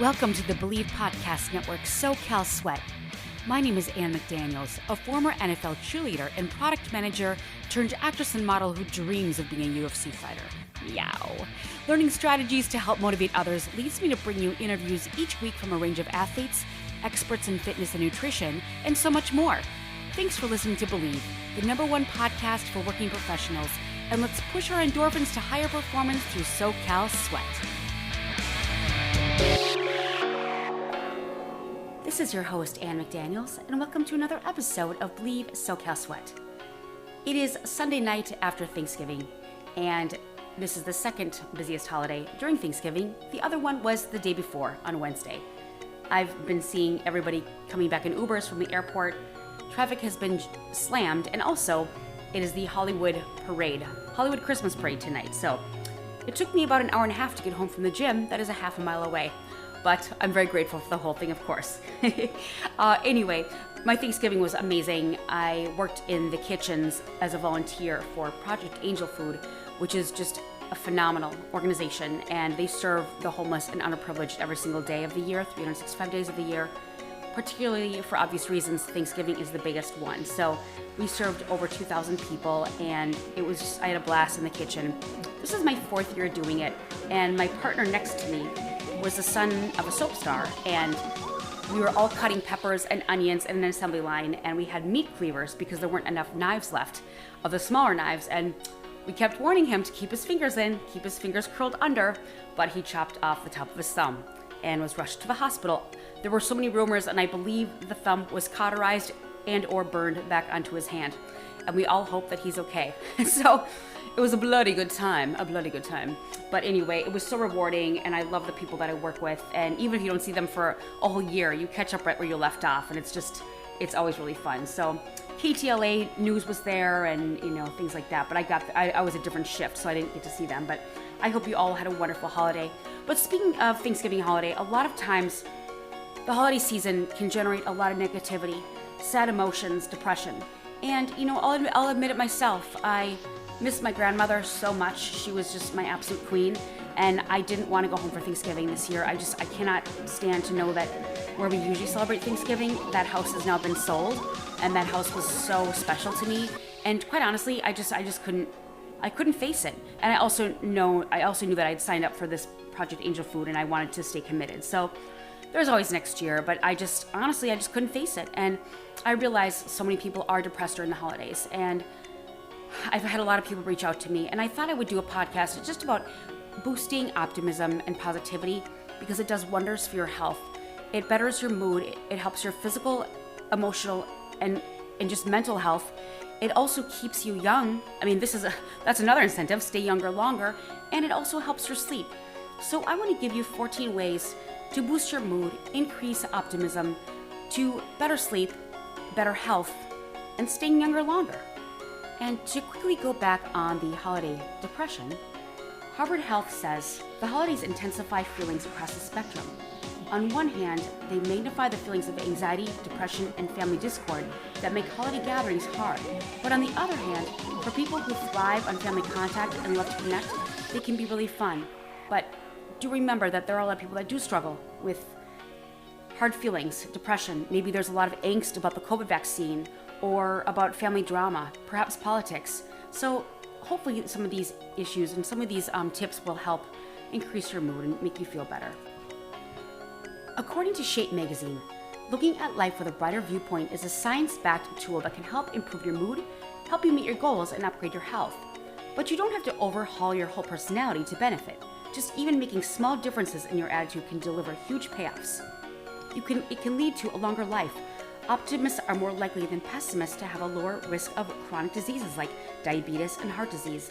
Welcome to the Believe Podcast Network's SoCal Sweat. My name is Ann McDaniels, a former NFL cheerleader and product manager turned actress and model who dreams of being a UFC fighter. Meow. Learning strategies to help motivate others leads me to bring you interviews each week from a range of athletes, experts in fitness and nutrition, and so much more. Thanks for listening to Believe, the #1 podcast for working professionals, and let's push our endorphins to higher performance through SoCal Sweat. This is your host, Ann McDaniels, and welcome to another episode of Believe SoCal Sweat. It is Sunday night after Thanksgiving, and this is the second busiest holiday during Thanksgiving. The other one was the day before, on Wednesday. I've been seeing everybody coming back in Ubers from the airport. Traffic has been slammed, and also it is the Hollywood Christmas parade tonight. So it took me about an hour and a half to get home from the gym. That is a half a mile away. But I'm very grateful for the whole thing, of course. Anyway, my Thanksgiving was amazing. I worked in the kitchens as a volunteer for Project Angel Food, which is just a phenomenal organization, and they serve the homeless and underprivileged every single day of the year, 365 days of the year. Particularly for obvious reasons, Thanksgiving is the biggest one. So we served over 2,000 people, and I had a blast in the kitchen. This is my 4th year doing it, and my partner next to me was the son of a soap star, and we were all cutting peppers and onions in an assembly line, and we had meat cleavers because there weren't enough knives left of the smaller knives, and we kept warning him to keep his fingers in, keep his fingers curled under, but he chopped off the top of his thumb and was rushed to the hospital. There were so many rumors, and I believe the thumb was cauterized and or burned back onto his hand, and we all hope that he's okay. So it was a bloody good time. But anyway, it was so rewarding, and I love the people that I work with, and even if you don't see them for a whole year, you catch up right where you left off, and it's always really fun. So KTLA News was there, and things like that, but I was a different shift, so I didn't get to see them. But I hope you all had a wonderful holiday. But speaking of Thanksgiving holiday, a lot of times the holiday season can generate a lot of negativity, sad emotions, depression. And I'll admit it myself, I miss my grandmother so much. She was just my absolute queen, and I didn't want to go home for Thanksgiving this year. I cannot stand to know that where we usually celebrate Thanksgiving, that house has now been sold, and that house was so special to me. And quite honestly, I couldn't face it. And I also knew that I'd signed up for this Project Angel Food, and I wanted to stay committed. So there's always next year, but I just couldn't face it. And I realized so many people are depressed during the holidays, and I've had a lot of people reach out to me, and I thought I would do a podcast just about boosting optimism and positivity, because it does wonders for your health. It betters your mood. It helps your physical, emotional, and just mental health. It also keeps you young. I mean, that's another incentive, stay younger longer, and it also helps your sleep. So I want to give you 14 ways to boost your mood, increase optimism, to better sleep, better health, and staying younger longer. And to quickly go back on the holiday depression, Harvard Health says the holidays intensify feelings across the spectrum. On one hand, they magnify the feelings of anxiety, depression, and family discord that make holiday gatherings hard. But on the other hand, for people who thrive on family contact and love to connect, they can be really fun. But do remember that there are a lot of people that do struggle with hard feelings, depression. Maybe there's a lot of angst about the COVID vaccine, or about family drama, perhaps politics. So hopefully some of these issues and some of these tips will help increase your mood and make you feel better. According to Shape magazine, looking at life with a brighter viewpoint is a science-backed tool that can help improve your mood, help you meet your goals, and upgrade your health. But you don't have to overhaul your whole personality to benefit. Just even making small differences in your attitude can deliver huge payoffs. It can lead to a longer life. Optimists are more likely than pessimists to have a lower risk of chronic diseases like diabetes and heart disease.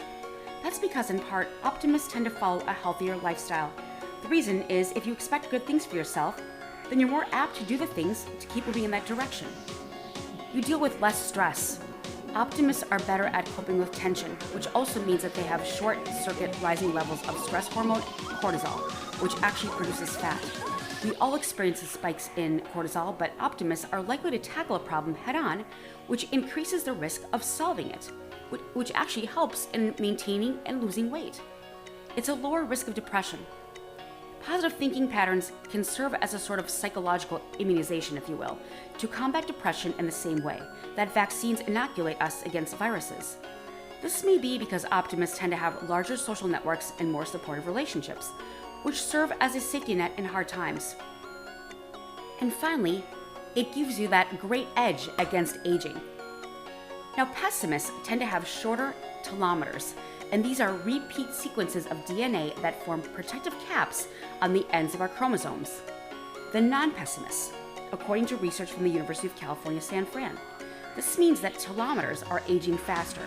That's because, in part, optimists tend to follow a healthier lifestyle. The reason is if you expect good things for yourself, then you're more apt to do the things to keep moving in that direction. You deal with less stress. Optimists are better at coping with tension, which also means that they have short-circuit rising levels of stress hormone, cortisol, which actually produces fat. We all experience the spikes in cortisol, but optimists are likely to tackle a problem head-on, which increases the risk of solving it, which actually helps in maintaining and losing weight. It's a lower risk of depression. Positive thinking patterns can serve as a sort of psychological immunization, if you will, to combat depression in the same way that vaccines inoculate us against viruses. This may be because optimists tend to have larger social networks and more supportive relationships, which serve as a safety net in hard times. And finally, it gives you that great edge against aging. Now, pessimists tend to have shorter telomeres, and these are repeat sequences of DNA that form protective caps on the ends of our chromosomes. The non-pessimists, according to research from the University of California, San Fran, this means that telomeres are aging faster.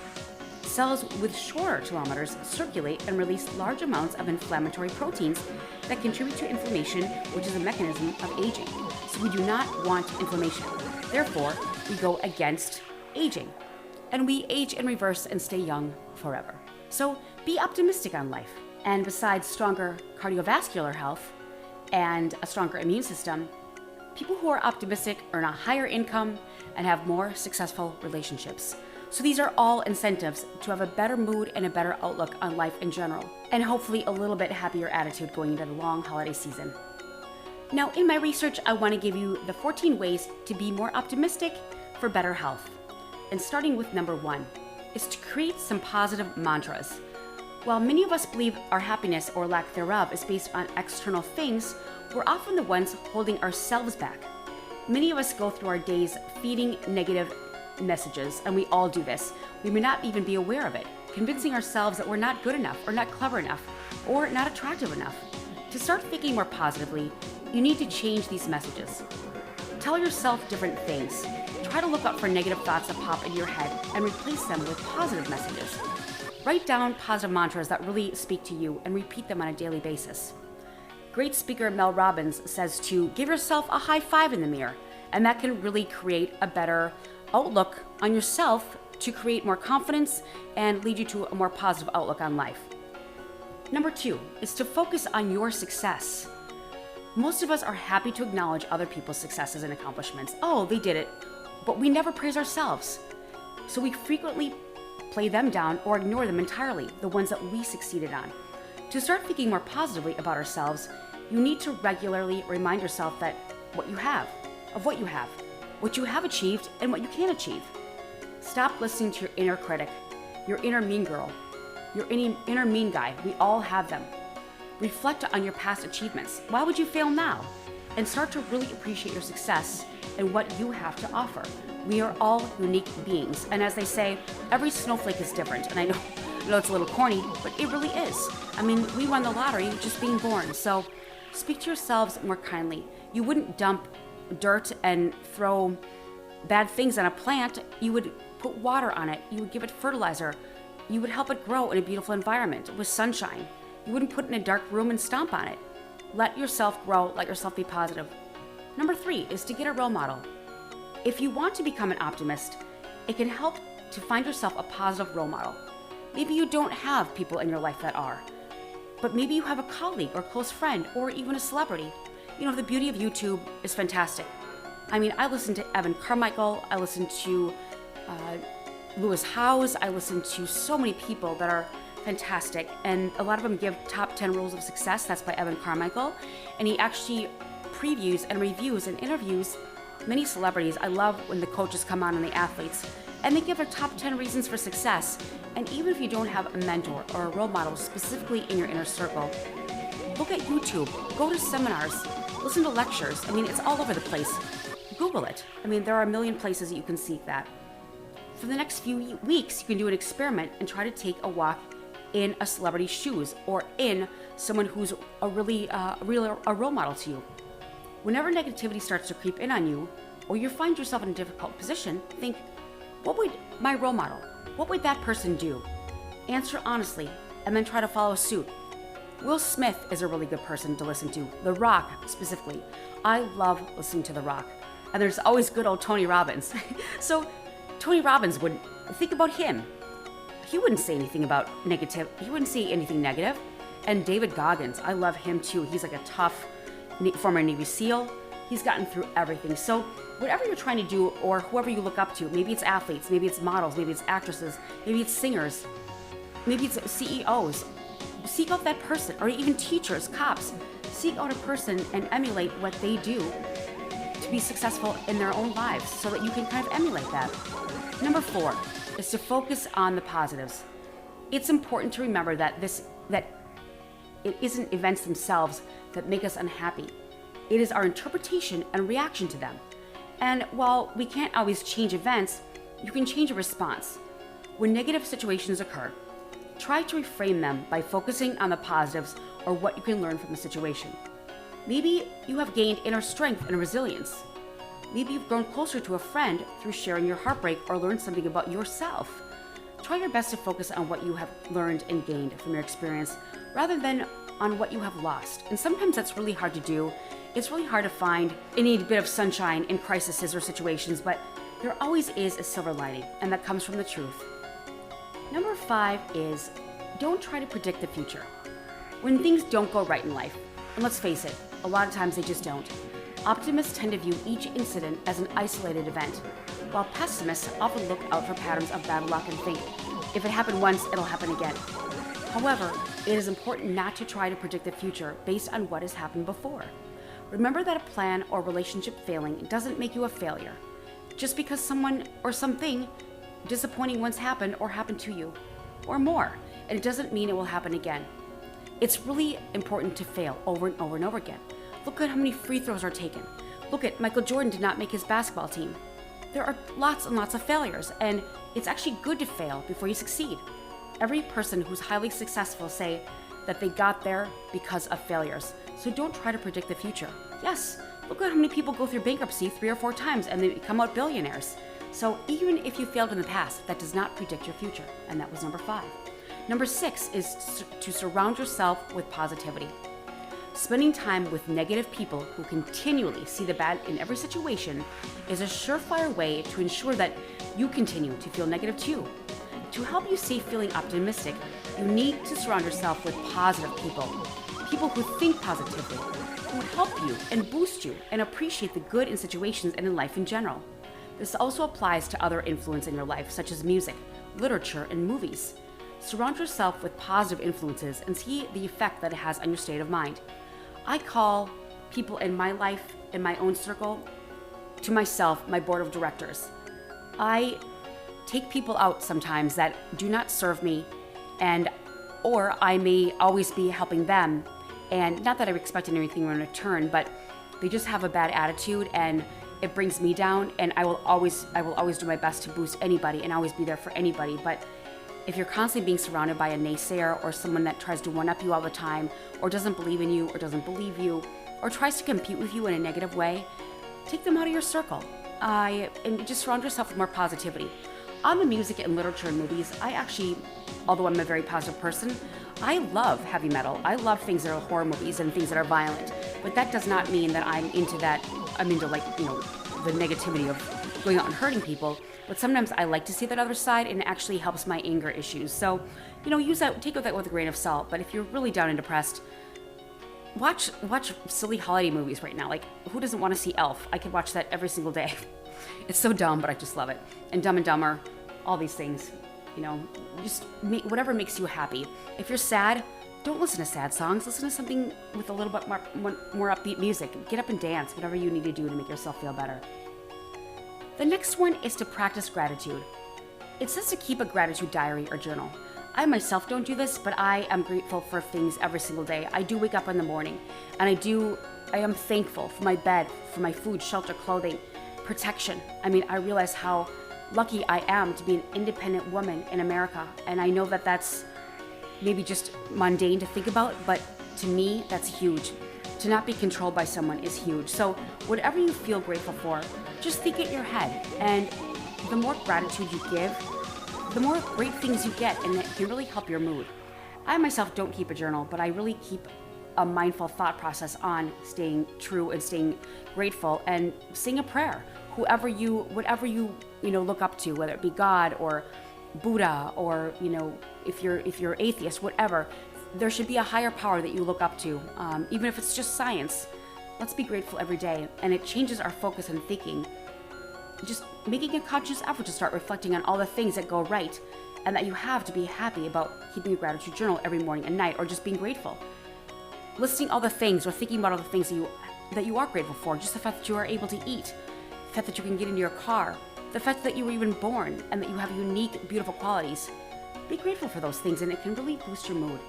Cells with shorter telomeres circulate and release large amounts of inflammatory proteins that contribute to inflammation, which is a mechanism of aging. So we do not want inflammation. Therefore, we go against aging. And we age in reverse and stay young forever. So be optimistic on life. And besides stronger cardiovascular health and a stronger immune system, people who are optimistic earn a higher income and have more successful relationships. So these are all incentives to have a better mood and a better outlook on life in general, and hopefully a little bit happier attitude going into the long holiday season. Now, in my research, I want to give you the 14 ways to be more optimistic for better health. And starting with number 1 is to create some positive mantras. While many of us believe our happiness or lack thereof is based on external things, we're often the ones holding ourselves back. Many of us go through our days feeding negative messages, and we all do this. We may not even be aware of it, convincing ourselves that we're not good enough or not clever enough or not attractive enough. To start thinking more positively, you need to change these messages. Tell yourself different things. Try to look out for negative thoughts that pop into your head and replace them with positive messages. Write down positive mantras that really speak to you and repeat them on a daily basis. Great speaker Mel Robbins says to give yourself a high five in the mirror, and that can really create a better outlook on yourself to create more confidence and lead you to a more positive outlook on life. Number 2 is to focus on your success. Most of us are happy to acknowledge other people's successes and accomplishments. Oh, they did it. But we never praise ourselves. So we frequently play them down or ignore them entirely, the ones that we succeeded on. To start thinking more positively about ourselves, you need to regularly remind yourself that what you have achieved, and what you can achieve. Stop listening to your inner critic, your inner mean girl, your inner mean guy. We all have them. Reflect on your past achievements. Why would you fail now? And start to really appreciate your success and what you have to offer. We are all unique beings. And as they say, every snowflake is different. And I know it's a little corny, but it really is. I mean, we won the lottery just being born. So speak to yourselves more kindly. You wouldn't dump dirt and throw bad things on a plant. You would put water on it. You would give it fertilizer. You would help it grow in a beautiful environment with sunshine. You wouldn't put it in a dark room and stomp on it. Let yourself grow. Let yourself be positive. Number 3 is to get a role model. If you want to become an optimist, it can help to find yourself a positive role model. Maybe you don't have people in your life that are, but maybe you have a colleague or close friend or even a celebrity. You know, the beauty of YouTube is fantastic. I mean, I listen to Evan Carmichael, I listen to Lewis Howes, I listen to so many people that are fantastic, and a lot of them give top 10 rules of success. That's by Evan Carmichael, and he actually previews and reviews and interviews many celebrities. I love when the coaches come on and the athletes, and they give their top 10 reasons for success. And even if you don't have a mentor or a role model specifically in your inner circle, look at YouTube, go to seminars, listen to lectures. I mean, it's all over the place. Google it. I mean, there are a million places that you can seek that. For the next few weeks, you can do an experiment and try to take a walk in a celebrity's shoes or in someone who's a role model to you. Whenever negativity starts to creep in on you, or you find yourself in a difficult position, think, what would my role model, what would that person do? Answer honestly, and then try to follow suit. Will Smith is a really good person to listen to. The Rock, specifically. I love listening to The Rock. And there's always good old Tony Robbins. So Tony Robbins would think about him. He wouldn't say anything about negative. He wouldn't say anything negative. And David Goggins, I love him too. He's like a tough former Navy SEAL. He's gotten through everything. So whatever you're trying to do, or whoever you look up to, maybe it's athletes, maybe it's models, maybe it's actresses, maybe it's singers, maybe it's CEOs. Seek out that person, or even teachers, cops. seek out a person and emulate what they do to be successful in their own lives so that you can kind of emulate that. Number 4 is to focus on the positives. It's important to remember that it isn't events themselves that make us unhappy. It is our interpretation and reaction to them. And while we can't always change events, you can change a response. When negative situations occur, try to reframe them by focusing on the positives or what you can learn from the situation. Maybe you have gained inner strength and resilience. Maybe you've grown closer to a friend through sharing your heartbreak or learned something about yourself. Try your best to focus on what you have learned and gained from your experience rather than on what you have lost. And sometimes that's really hard to do. It's really hard to find any bit of sunshine in crises or situations, but there always is a silver lining, and that comes from the truth. Number 5 is don't try to predict the future. When things don't go right in life, and let's face it, a lot of times they just don't, optimists tend to view each incident as an isolated event, while pessimists often look out for patterns of bad luck and think, if it happened once, it'll happen again. However, it is important not to try to predict the future based on what has happened before. Remember that a plan or relationship failing doesn't make you a failure. Just because someone or something disappointing once happened or happened to you, or more, and it doesn't mean it will happen again. It's really important to fail over and over and over again. Look at how many free throws are taken. Look at Michael Jordan did not make his basketball team. There are lots and lots of failures, and it's actually good to fail before you succeed. Every person who's highly successful say that they got there because of failures. So don't try to predict the future. Yes, look at how many people go through bankruptcy 3 or 4 times and they come out billionaires. So even if you failed in the past, that does not predict your future. And that was number 5. Number 6 is to surround yourself with positivity. Spending time with negative people who continually see the bad in every situation is a surefire way to ensure that you continue to feel negative too. To help you stay feeling optimistic, you need to surround yourself with positive people. People who think positively, who help you and boost you and appreciate the good in situations and in life in general. This also applies to other influence in your life, such as music, literature, and movies. Surround yourself with positive influences and see the effect that it has on your state of mind. I call people in my life, in my own circle, to myself, my board of directors. I take people out sometimes that do not serve me, or I may always be helping them, and not that I'm expecting anything in return, but they just have a bad attitude and it brings me down, and I will always do my best to boost anybody and always be there for anybody. But if you're constantly being surrounded by a naysayer or someone that tries to one-up you all the time, or doesn't believe in you, or doesn't believe you, or tries to compete with you in a negative way, take them out of your circle and just surround yourself with more positivity. On the music and literature and movies, I actually, although I'm a very positive person, I love heavy metal. I love things that are horror movies and things that are violent. But that does not mean that I'm into the negativity of going out and hurting people. But sometimes I like to see that other side, and it actually helps my anger issues. So, take that with a grain of salt. But if you're really down and depressed, watch silly holiday movies right now. Like, who doesn't want to see Elf? I could watch that every single day. It's so dumb, but I just love it. And Dumb and Dumber, all these things, whatever makes you happy. If you're sad, don't listen to sad songs. Listen to something with a little bit more upbeat music. Get up and dance, whatever you need to do to make yourself feel better. The next one is to practice gratitude. It says to keep a gratitude diary or journal. I myself don't do this, but I am grateful for things every single day. I do wake up in the morning, and I am thankful for my bed, for my food, shelter, clothing, protection. I realize how lucky I am to be an independent woman in America, and I know that that's maybe just mundane to think about, but to me, that's huge. To not be controlled by someone is huge. So whatever you feel grateful for, just think it in your head, and the more gratitude you give, the more great things you get, and it can really help your mood. I myself don't keep a journal, but I really keep a mindful thought process on staying true and staying grateful and saying a prayer. Whatever you look up to, whether it be God or Buddha, or if you're atheist, whatever, there should be a higher power that you look up to, even if it's just science. Let's be grateful every day, and it changes our focus and thinking. Just making a conscious effort to start reflecting on all the things that go right and that you have to be happy about, keeping a gratitude journal every morning and night, or just being grateful. listing all the things or thinking about all the things that you are grateful for. Just the fact that you are able to eat, the fact that you can get into your car, the fact that you were even born and that you have unique, beautiful qualities. Be grateful for those things and it can really boost your mood.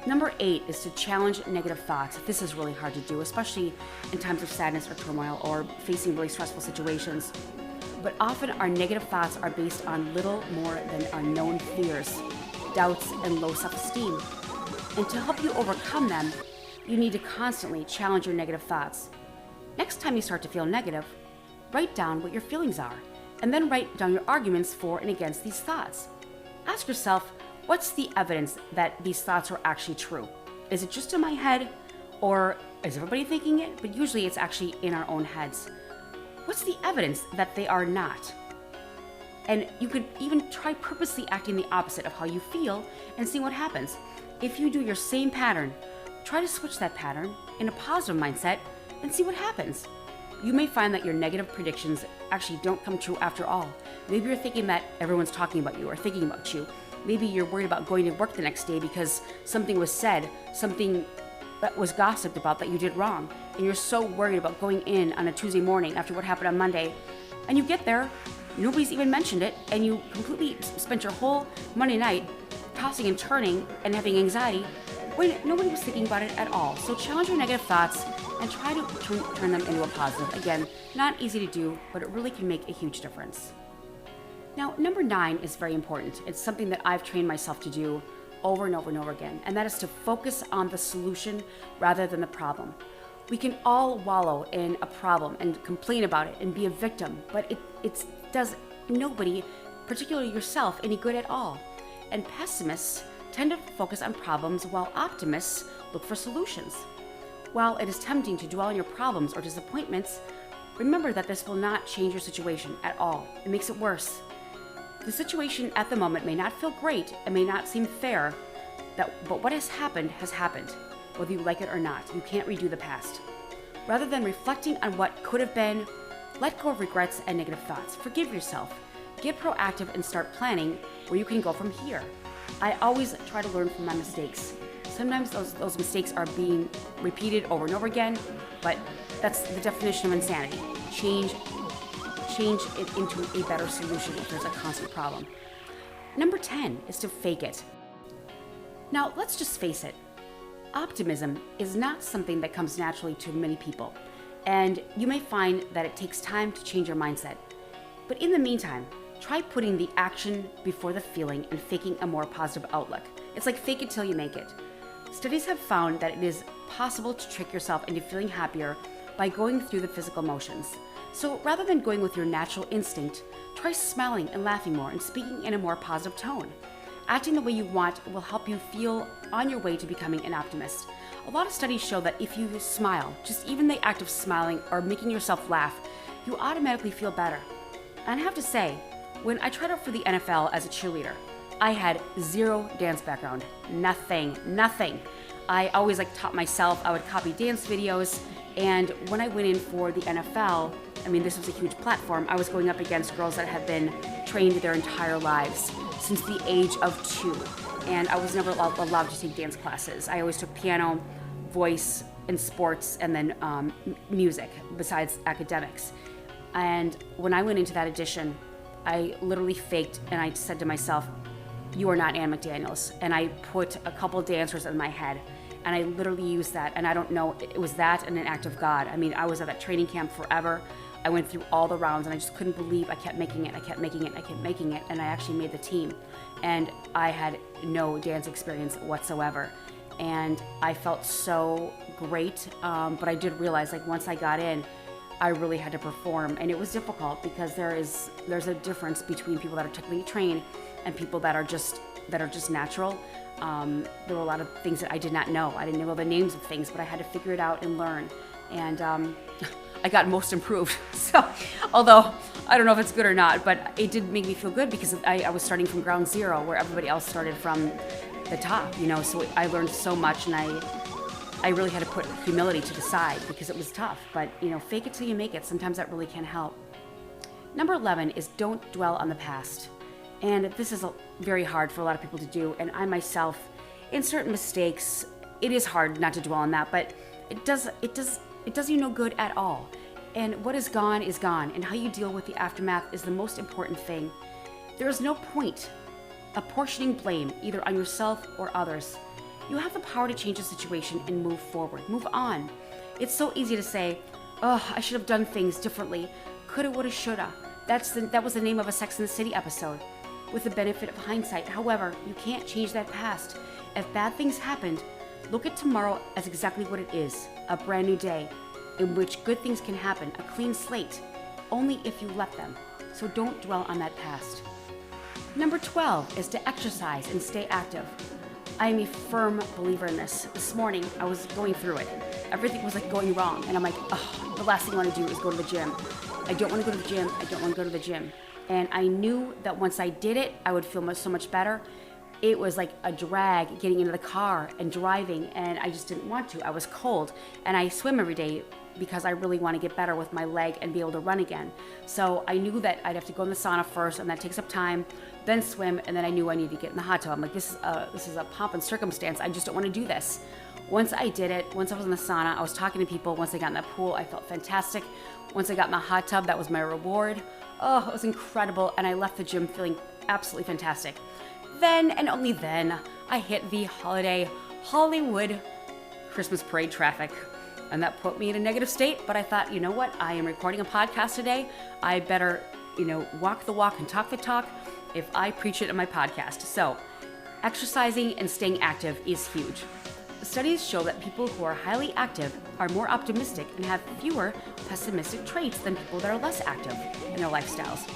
Number 8 is to challenge negative thoughts. This is really hard to do, especially in times of sadness or turmoil or facing really stressful situations. But often our negative thoughts are based on little more than unknown fears, doubts, and low self-esteem. And to help you overcome them, you need to constantly challenge your negative thoughts. Next time you start to feel negative, write down what your feelings are, and then write down your arguments for and against these thoughts. Ask yourself, what's the evidence that these thoughts are actually true? Is it just in my head, or is everybody thinking it? But usually it's actually in our own heads. What's the evidence that they are not? And you could even try purposely acting the opposite of how you feel and see what happens. If you do your same pattern, try to switch that pattern in a positive mindset and see what happens. You may find that your negative predictions actually don't come true after all. Maybe you're thinking that everyone's talking about you or thinking about you. Maybe you're worried about going to work the next day because something was said, something that was gossiped about that you did wrong. And you're so worried about going in on a Tuesday morning after what happened on Monday. And you get there, nobody's even mentioned it, and you completely spent your whole Monday night tossing and turning and having anxiety when nobody was thinking about it at all. So challenge your negative thoughts and try to turn them into a positive. Again, not easy to do, but it really can make a huge difference. Now, number 9 is very important. It's something that I've trained myself to do over and over and over again, and that is to focus on the solution rather than the problem. We can all wallow in a problem and complain about it and be a victim, but it does nobody, particularly yourself, any good at all. And pessimists tend to focus on problems while optimists look for solutions. While it is tempting to dwell on your problems or disappointments, remember that this will not change your situation at all. It makes it worse. The situation at the moment may not feel great and may not seem fair, but what has happened, whether you like it or not. You can't redo the past. Rather than reflecting on what could have been, let go of regrets and negative thoughts. Forgive yourself. Get proactive and start planning where you can go from here. I always try to learn from my mistakes. Sometimes those mistakes are being repeated over and over again, but that's the definition of insanity. Change it into a better solution if there's a constant problem. Number 10 is to fake it. Now, let's just face it. Optimism is not something that comes naturally to many people, and you may find that it takes time to change your mindset. But in the meantime, try putting the action before the feeling and faking a more positive outlook. It's like fake it till you make it. Studies have found that it is possible to trick yourself into feeling happier by going through the physical motions. So rather than going with your natural instinct, try smiling and laughing more and speaking in a more positive tone. Acting the way you want will help you feel on your way to becoming an optimist. A lot of studies show that if you smile, just even the act of smiling or making yourself laugh, you automatically feel better. And I have to say, when I tried out for the NFL as a cheerleader, I had zero dance background, nothing. I always taught myself. I would copy dance videos, and when I went in for the NFL, this was a huge platform. I was going up against girls that had been trained their entire lives since the age of 2, and I was never allowed to take dance classes. I always took piano, voice, and sports, and then music besides academics. And when I went into that audition, I literally faked, and I said to myself, "You are not Ann McDaniels." And I put a couple dancers in my head, and I literally used that. And I don't know, it was that and an act of God. I was at that training camp forever. I went through all the rounds, and I just couldn't believe I kept making it, and I actually made the team. And I had no dance experience whatsoever. And I felt so great, but I did realize, once I got in, I really had to perform, and it was difficult because there's a difference between people that are technically trained and people that are just natural. There were a lot of things that I did not know. I didn't know the names of things, but I had to figure it out and learn. And I got most improved. So, although I don't know if it's good or not, but it did make me feel good because I was starting from ground zero where everybody else started from the top. So I learned so much, and I really had to put humility to the side because it was tough. But fake it till you make it. Sometimes that really can help. Number 11 is don't dwell on the past. And this is very hard for a lot of people to do. And I myself, in certain mistakes, it is hard not to dwell on that, but it does you no good at all. And what is gone, and how you deal with the aftermath is the most important thing. There is no point apportioning blame either on yourself or others. You have the power to change the situation and move forward, move on. It's so easy to say, oh, I should have done things differently. Coulda, woulda, shoulda. That was the name of a Sex and the City episode. With the benefit of hindsight, however, you can't change that past. If bad things happened, look at tomorrow as exactly what it is, a brand new day, in which good things can happen, a clean slate, only if you let them. So don't dwell on that past. Number 12 is to exercise and stay active. I am a firm believer in this. This morning, I was going through it. Everything was like going wrong. And I'm like, oh, the last thing I want to do is go to the gym. I don't want to go to the gym. I don't want to go to the gym. And I knew that once I did it, I would feel so much better. It was like a drag getting into the car and driving, and I just didn't want to. I was cold, and I swim every day because I really want to get better with my leg and be able to run again. So I knew that I'd have to go in the sauna first, and that takes up time, then swim, and then I knew I needed to get in the hot tub. I'm like, this is a pomp and circumstance. I just don't want to do this. Once I did it, once I was in the sauna, I was talking to people. Once I got in the pool, I felt fantastic. Once I got in the hot tub, that was my reward. Oh, it was incredible, and I left the gym feeling absolutely fantastic. Then, and only then, I hit the holiday Hollywood Christmas parade traffic. And that put me in a negative state, but I thought, you know what? I am recording a podcast today. I better, walk the walk and talk the talk if I preach it in my podcast. So, exercising and staying active is huge. Studies show that people who are highly active are more optimistic and have fewer pessimistic traits than people that are less active in their lifestyles.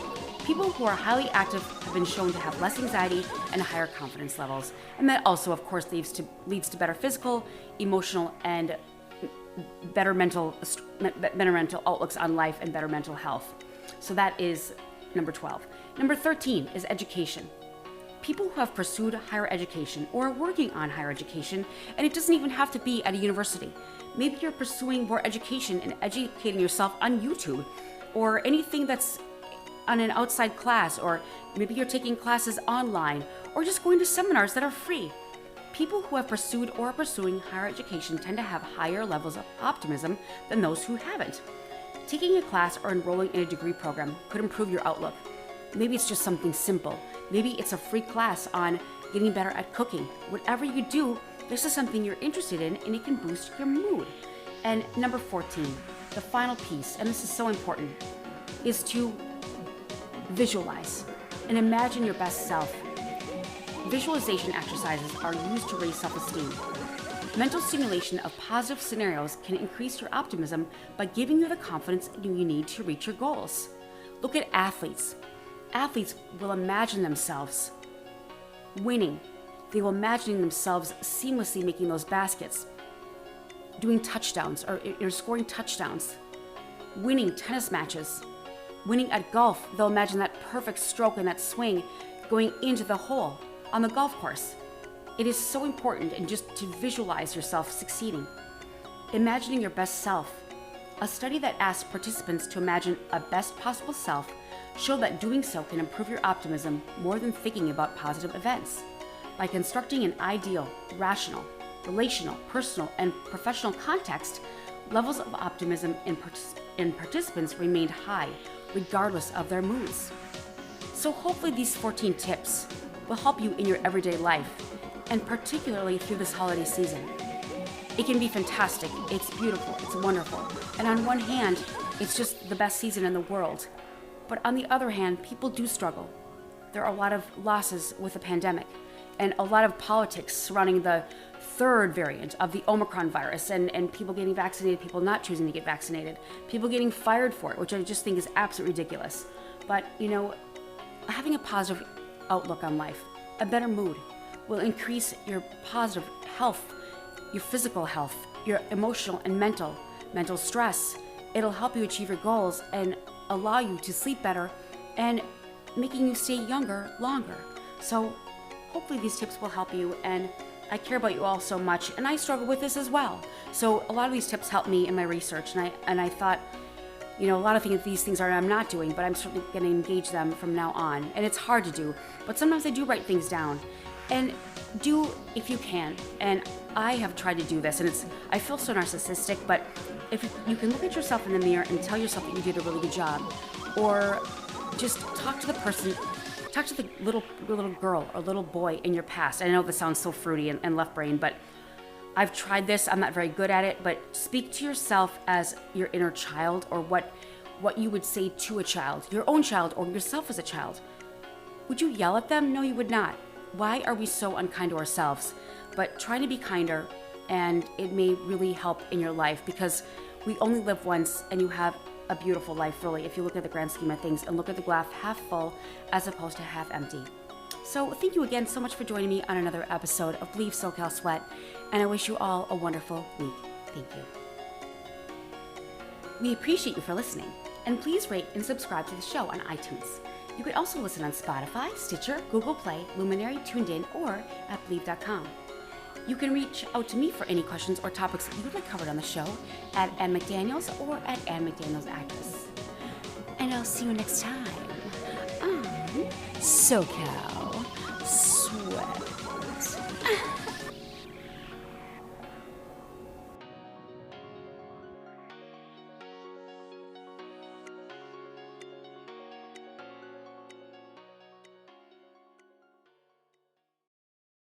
People who are highly active have been shown to have less anxiety and higher confidence levels. And that also, of course, leads to better physical, emotional, and better mental outlooks on life and better mental health. So that is number 12. Number 13 is education. People who have pursued higher education or are working on higher education, and it doesn't even have to be at a university. Maybe you're pursuing more education and educating yourself on YouTube or anything that's on an outside class, or maybe you're taking classes online or just going to seminars that are free. People who have pursued or are pursuing higher education tend to have higher levels of optimism than those who haven't. Taking a class or enrolling in a degree program could improve your outlook. Maybe it's just something simple. Maybe it's a free class on getting better at cooking. Whatever you do, this is something you're interested in and it can boost your mood. And number 14, the final piece, and this is so important, is to visualize and imagine your best self. Visualization exercises are used to raise self-esteem. Mental stimulation of positive scenarios can increase your optimism by giving you the confidence you need to reach your goals. Look at athletes. Athletes will imagine themselves winning. They will imagine themselves seamlessly making those baskets, doing touchdowns or scoring touchdowns, winning tennis matches, winning at golf. They'll imagine that perfect stroke and that swing going into the hole on the golf course. It is so important and just to visualize yourself succeeding. Imagining your best self. A study that asked participants to imagine a best possible self showed that doing so can improve your optimism more than thinking about positive events. By constructing an ideal, rational, relational, personal, and professional context, levels of optimism in participants remained high, regardless of their moods. So hopefully these 14 tips will help you in your everyday life, and particularly through this holiday season. It can be fantastic, it's beautiful, it's wonderful, and on one hand, it's just the best season in the world. But on the other hand, people do struggle. There are a lot of losses with the pandemic, and a lot of politics surrounding the third variant of the Omicron virus, and people getting vaccinated, people not choosing to get vaccinated, people getting fired for it, which I just think is absolutely ridiculous. But, having a positive outlook on life, a better mood, will increase your positive health, your physical health, your emotional and mental stress. It'll help you achieve your goals and allow you to sleep better and making you stay younger longer. So hopefully these tips will help you, and I care about you all so much, and I struggle with this as well. So a lot of these tips helped me in my research, and I thought, a lot of these things I'm not doing, but I'm certainly going to engage them from now on. And it's hard to do, but sometimes I do write things down. And do, if you can, and I have tried to do this, and I feel so narcissistic, but if you can look at yourself in the mirror and tell yourself that you did a really good job, or just talk to the little girl or little boy in your past. I know this sounds so fruity and left brain, but I've tried this. I'm not very good at it, but speak to yourself as your inner child, or what you would say to a child, your own child, or yourself as a child. Would you yell at them? No, you would not. Why are we so unkind to ourselves? But trying to be kinder, and it may really help in your life, because we only live once, and you have a beautiful life, really, if you look at the grand scheme of things and look at the glass half full as opposed to half empty. So thank you again so much for joining me on another episode of Believe SoCal Sweat, and I wish you all a wonderful week. Thank you. We appreciate you for listening, and please rate and subscribe to the show on iTunes. You can also listen on Spotify, Stitcher, Google Play, Luminary, TuneIn, or at Believe.com. You can reach out to me for any questions or topics that you would like covered on the show at Ann McDaniels or at Ann McDaniels Actress. And I'll see you next time on SoCal